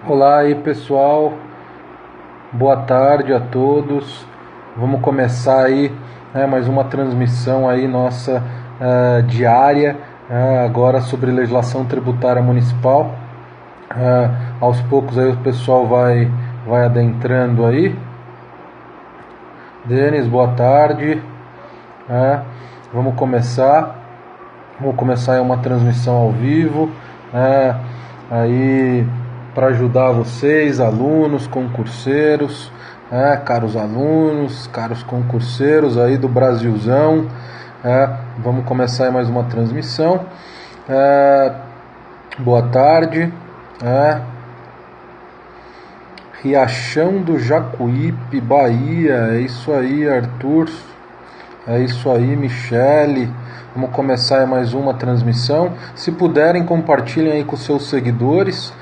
Olá aí pessoal, boa tarde a todos. Vamos começar aí mais uma transmissão aí nossa diária, agora sobre legislação tributária municipal. Aos poucos aí o pessoal vai adentrando aí. Denis, boa tarde. Vamos começar aí uma transmissão ao vivo, aí para ajudar vocês, alunos, concurseiros, caros alunos, caros concurseiros aí do Brasilzão. Vamos começar aí mais uma transmissão. Boa tarde. Riachão do Jacuípe, Bahia. É isso aí, Arthur. É isso aí, Michele. Vamos começar aí mais uma transmissão. Se puderem, compartilhem aí com seus seguidores.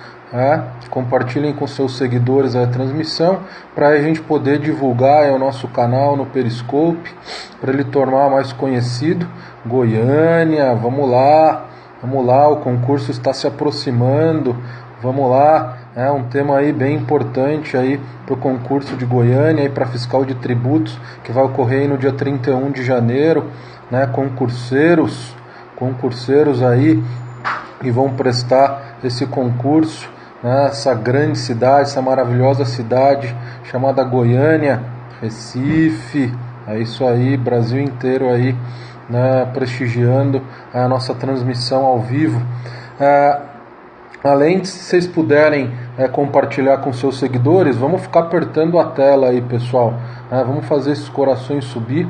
Compartilhem com seus seguidores a transmissão para a gente poder divulgar o nosso canal no Periscope, para ele tornar mais conhecido. Goiânia, vamos lá, o concurso está se aproximando, vamos lá, um tema aí bem importante aí para o concurso de Goiânia e para fiscal de tributos que vai ocorrer aí no dia 31 de janeiro, concurseiros aí e vão prestar esse concurso, essa grande cidade, essa maravilhosa cidade chamada Goiânia, Recife, é isso aí, Brasil inteiro aí, prestigiando a nossa transmissão ao vivo. Além de, se vocês puderem compartilhar com seus seguidores, vamos ficar apertando a tela aí, pessoal, vamos fazer esses corações subir,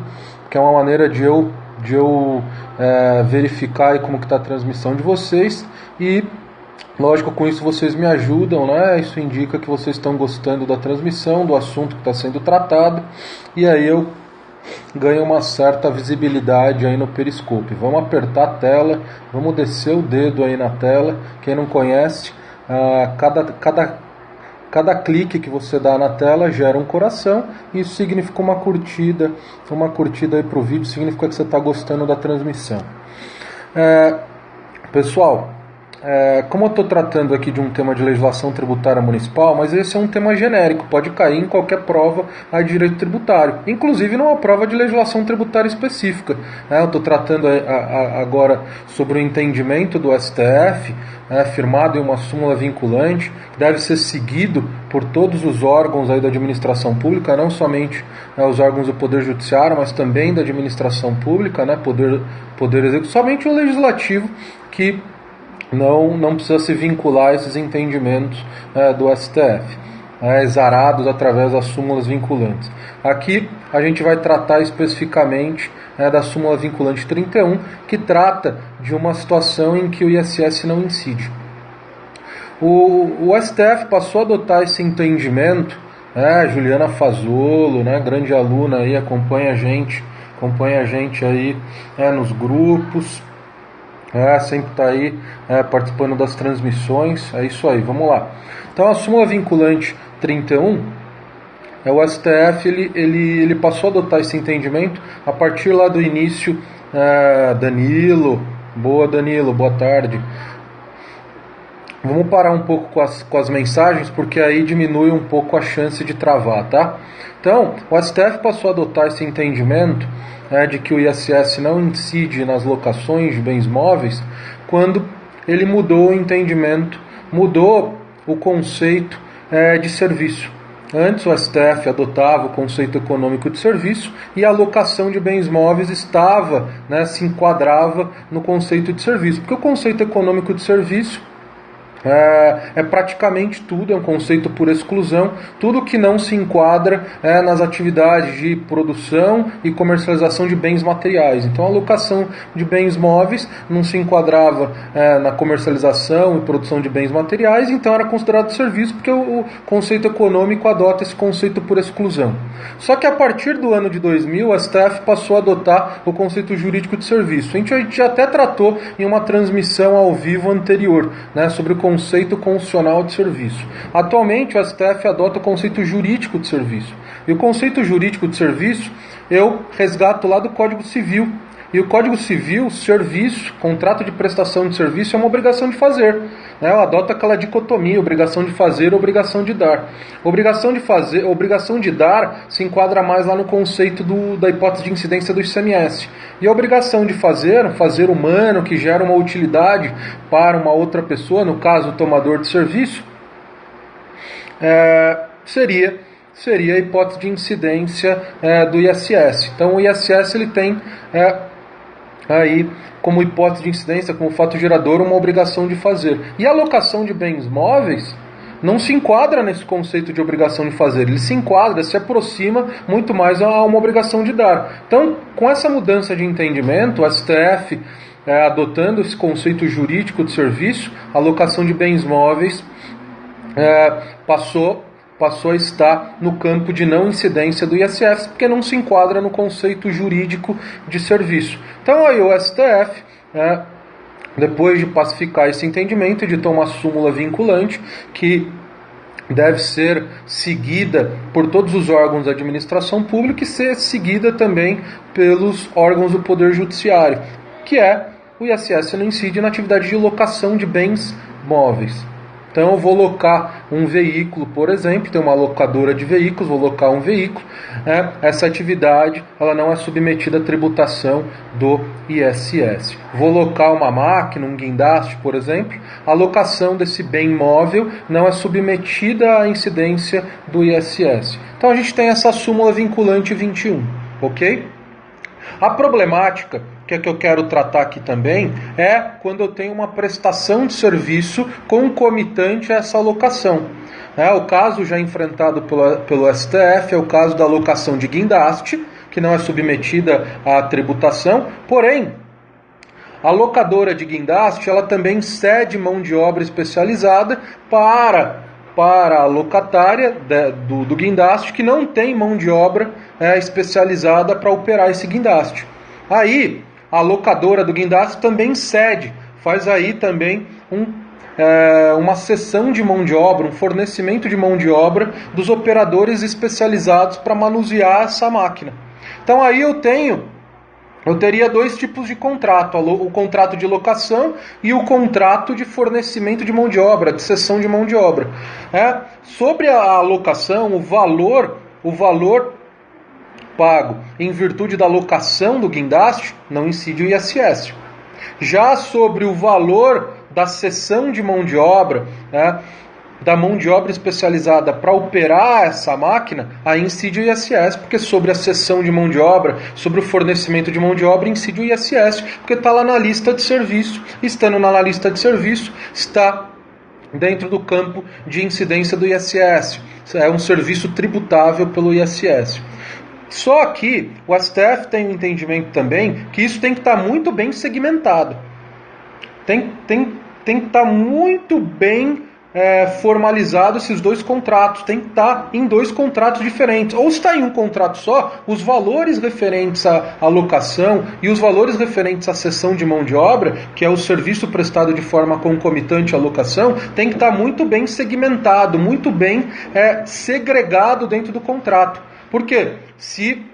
que é uma maneira de eu verificar aí como que está a transmissão de vocês e, lógico, com isso vocês me ajudam, Isso indica que vocês estão gostando da transmissão, do assunto que está sendo tratado, e aí eu ganho uma certa visibilidade aí no Periscope. Vamos apertar a tela, vamos descer o dedo aí na tela. Quem não conhece, cada clique que você dá na tela gera um coração. Isso significa uma curtida aí para o vídeo, significa que você está gostando da transmissão. Pessoal, como eu estou tratando aqui de um tema de legislação tributária municipal, mas esse é um tema genérico, pode cair em qualquer prova de direito tributário, inclusive numa prova de legislação tributária específica. Eu estou tratando agora sobre o entendimento do STF, firmado em uma súmula vinculante, que deve ser seguido por todos os órgãos aí da administração pública, não somente os órgãos do Poder Judiciário, mas também da administração pública, poder executivo, somente o legislativo que não precisa se vincular a esses entendimentos do STF, exarados através das súmulas vinculantes. Aqui a gente vai tratar especificamente da súmula vinculante 31, que trata de uma situação em que o ISS não incide. O STF passou a adotar esse entendimento, Juliana Fazolo, grande aluna aí, acompanha a gente aí nos grupos, sempre está aí participando das transmissões. É isso aí, vamos lá. Então a súmula vinculante 31, o STF ele passou a adotar esse entendimento a partir lá do início. Danilo, boa tarde. Vamos parar um pouco com as mensagens, porque aí diminui um pouco a chance de travar, tá? Então, o STF passou a adotar esse entendimento de que o ISS não incide nas locações de bens móveis quando ele mudou o entendimento, mudou o conceito de serviço. Antes o STF adotava o conceito econômico de serviço e a locação de bens móveis se enquadrava no conceito de serviço, porque o conceito econômico de serviço é praticamente tudo, é um conceito por exclusão, tudo que não se enquadra nas atividades de produção e comercialização de bens materiais. Então a locação de bens móveis não se enquadrava na comercialização e produção de bens materiais, então era considerado serviço, porque o conceito econômico adota esse conceito por exclusão. Só que a partir do ano de 2000, o STF passou a adotar o conceito jurídico de serviço. A gente já até tratou em uma transmissão ao vivo anterior, sobre o conceito constitucional de serviço. Atualmente o STF adota o conceito jurídico de serviço. E o conceito jurídico de serviço eu resgato lá do Código Civil, E o Código Civil, serviço, contrato de prestação de serviço é uma obrigação de fazer. Né? Adota aquela dicotomia, obrigação de fazer, obrigação de dar. Obrigação de fazer, obrigação de dar se enquadra mais lá no conceito da hipótese de incidência do ICMS. E a obrigação de fazer, fazer humano, que gera uma utilidade para uma outra pessoa, no caso o tomador de serviço, seria a hipótese de incidência do ISS. Então o ISS ele tem aí como hipótese de incidência, como fato gerador, uma obrigação de fazer. E a alocação de bens móveis não se enquadra nesse conceito de obrigação de fazer, ele se enquadra, se aproxima muito mais a uma obrigação de dar. Então, com essa mudança de entendimento, o STF, adotando esse conceito jurídico de serviço, a alocação de bens móveis passou a estar no campo de não incidência do ISS, porque não se enquadra no conceito jurídico de serviço. Então aí o STF, depois de pacificar esse entendimento, editou uma súmula vinculante que deve ser seguida por todos os órgãos da administração pública e ser seguida também pelos órgãos do Poder Judiciário, que o ISS não incide na atividade de locação de bens móveis. Então eu vou locar um veículo, por exemplo, tem uma locadora de veículos, vou locar um veículo, essa atividade ela não é submetida à tributação do ISS. Vou locar uma máquina, um guindaste, por exemplo, a locação desse bem móvel não é submetida à incidência do ISS. Então a gente tem essa súmula vinculante 21, ok? A problemática que eu quero tratar aqui também é quando eu tenho uma prestação de serviço concomitante a essa alocação. O caso já enfrentado pelo STF é o caso da alocação de guindaste, que não é submetida à tributação, porém, a locadora de guindaste ela também cede mão de obra especializada para a locatária do guindaste que não tem mão de obra especializada para operar esse guindaste. Aí, a locadora do guindaste também cede, faz aí também uma cessão de mão de obra, um fornecimento de mão de obra dos operadores especializados para manusear essa máquina. Então aí eu teria dois tipos de contrato, o contrato de locação e o contrato de fornecimento de mão de obra, de cessão de mão de obra. Sobre a locação, o valor pago em virtude da locação do guindaste não incide o ISS. Já sobre o valor da cessão de mão de obra, da mão de obra especializada para operar essa máquina, aí incide o ISS, porque sobre a cessão de mão de obra, sobre o fornecimento de mão de obra, incide o ISS, porque está lá na lista de serviço. Estando na lista de serviço, está dentro do campo de incidência do ISS. É um serviço tributável pelo ISS. Só que o STF tem um entendimento também que isso tem que estar muito bem segmentado. Tem que estar muito bem formalizado esses dois contratos. Tem que estar em dois contratos diferentes. Ou se está em um contrato só, os valores referentes à alocação e os valores referentes à cessão de mão de obra, que é o serviço prestado de forma concomitante à locação, tem que estar muito bem segmentado, muito bem segregado dentro do contrato. Por quê? Se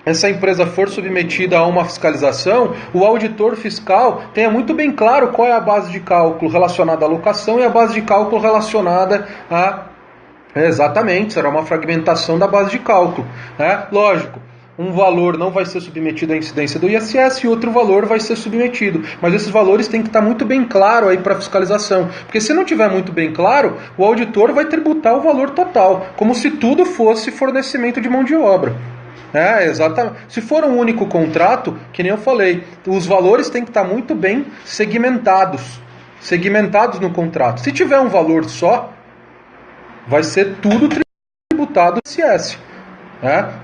essa empresa for submetida a uma fiscalização, o auditor fiscal tenha muito bem claro qual é a base de cálculo relacionada à locação e a base de cálculo relacionada a... Exatamente, será uma fragmentação da base de cálculo. Lógico, um valor não vai ser submetido à incidência do ISS e outro valor vai ser submetido. Mas esses valores têm que estar muito bem claro aí para a fiscalização. Porque se não tiver muito bem claro, o auditor vai tributar o valor total, como se tudo fosse fornecimento de mão de obra. Exatamente. Se for um único contrato, que nem eu falei, os valores têm que estar muito bem segmentados no contrato. Se tiver um valor só, vai ser tudo tributado do ISS.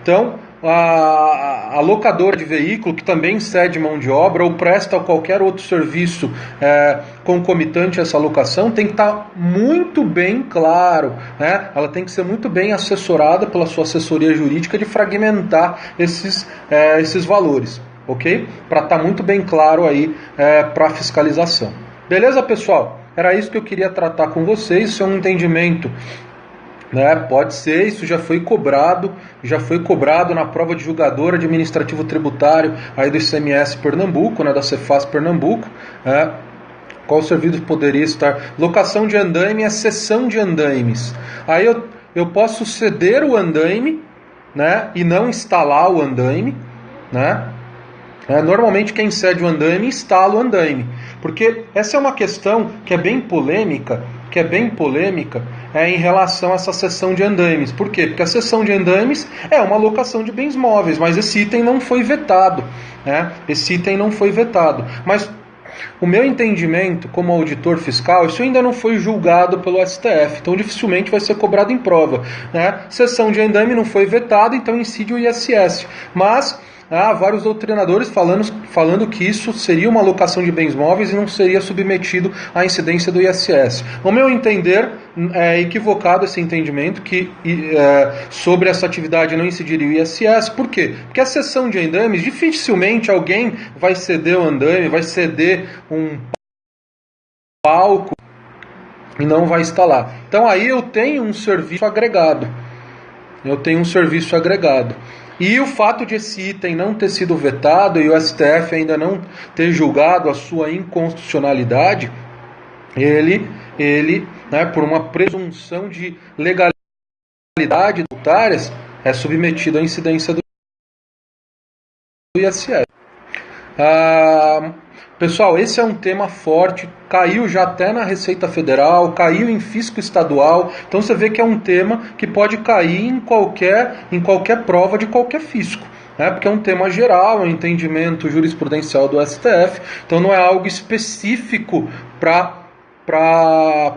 Então, a locadora de veículo, que também cede mão de obra ou presta qualquer outro serviço concomitante a essa locação, tem que estar muito bem claro. Ela tem que ser muito bem assessorada pela sua assessoria jurídica de fragmentar esses valores, ok? Para estar muito bem claro aí para a fiscalização. Beleza, pessoal? Era isso que eu queria tratar com vocês. Isso é um entendimento Né? Pode ser, isso já foi cobrado na prova de julgador administrativo tributário aí do ICMS Pernambuco, né, da Cefaz Pernambuco. Qual serviço poderia estar? Locação de andaime é cessão de andaimes. Aí eu posso ceder o andaime, né, e não instalar o andaime, né? Normalmente quem cede o andaime instala o andaime, porque essa é uma questão que é bem polêmica, em relação a essa cessão de andaimes. Por quê? Porque a cessão de andaimes é uma locação de bens móveis, mas esse item não foi vetado, né? Esse item não foi vetado. Mas o meu entendimento como auditor fiscal, isso ainda não foi julgado pelo STF, então dificilmente vai ser cobrado em prova, né? Cessão de andaime não foi vetado, então incide o ISS. Mas há vários doutrinadores falando que isso seria uma alocação de bens móveis e não seria submetido à incidência do ISS. No meu entender, é equivocado esse entendimento que sobre essa atividade não incidiria o ISS. Por quê? Porque a cessão de andaimes, dificilmente alguém vai ceder o andaime, vai ceder um palco e não vai instalar. Então aí eu tenho um serviço agregado. E o fato de esse item não ter sido vetado e o STF ainda não ter julgado a sua inconstitucionalidade, ele né, por uma presunção de legalidade tributárias, é submetido à incidência do ISS. Pessoal, esse é um tema forte, caiu já até na Receita Federal, caiu em fisco estadual, então você vê que é um tema que pode cair em qualquer prova de qualquer fisco, né? Porque é um tema geral, é um entendimento jurisprudencial do STF, então não é algo específico para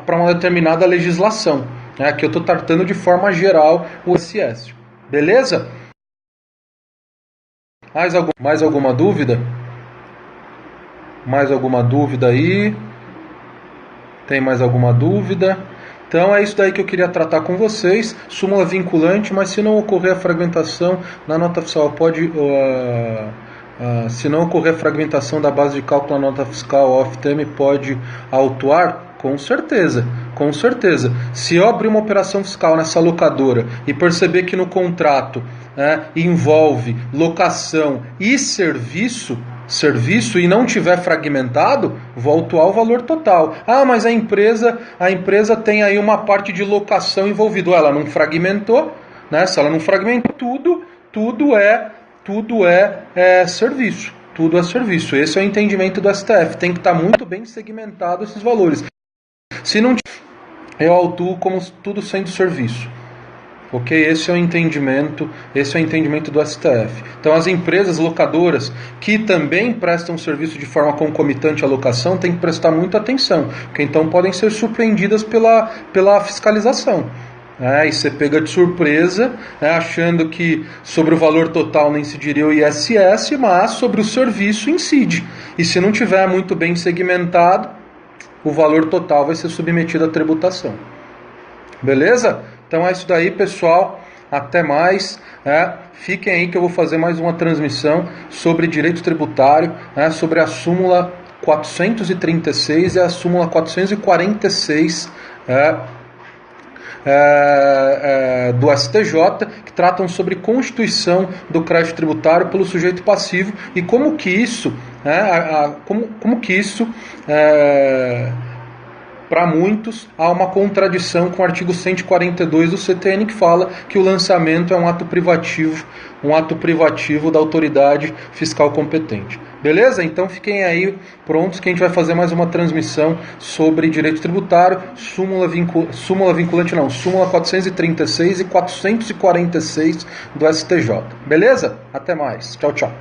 uma determinada legislação, né? Que eu estou tratando de forma geral o ISS. Beleza? Mais alguma dúvida? Mais alguma dúvida aí? Tem mais alguma dúvida? Então é isso daí que eu queria tratar com vocês. Súmula vinculante, mas se não ocorrer a fragmentação na nota fiscal, se não ocorrer a fragmentação da base de cálculo na nota fiscal, o OFTM pode autuar? Com certeza. Se eu abrir uma operação fiscal nessa locadora e perceber que no contrato envolve locação e serviço e não tiver fragmentado, vou autuar o valor total. Mas a empresa tem aí uma parte de locação envolvida. Ela não fragmentou, né? Se ela não fragmentou, tudo é serviço. Tudo é serviço. Esse é o entendimento do STF. Tem que estar muito bem segmentado esses valores. Se não, eu autuo como tudo sendo serviço. Ok? Esse é o entendimento do STF. Então as empresas locadoras que também prestam serviço de forma concomitante à locação têm que prestar muita atenção, porque então podem ser surpreendidas pela fiscalização. E ser pega de surpresa, achando que sobre o valor total não incidiria o ISS, mas sobre o serviço incide. E se não tiver muito bem segmentado, o valor total vai ser submetido à tributação. Beleza? Então é isso daí, pessoal. Até mais. Fiquem aí que eu vou fazer mais uma transmissão sobre direito tributário, sobre a súmula 436 e a súmula 446 do STJ, que tratam sobre constituição do crédito tributário pelo sujeito passivo e como que isso, para muitos, há uma contradição com o artigo 142 do CTN, que fala que o lançamento é um ato privativo da autoridade fiscal competente. Beleza? Então fiquem aí prontos que a gente vai fazer mais uma transmissão sobre direito tributário, súmula 436 e 446 do STJ. Beleza? Até mais. Tchau, tchau.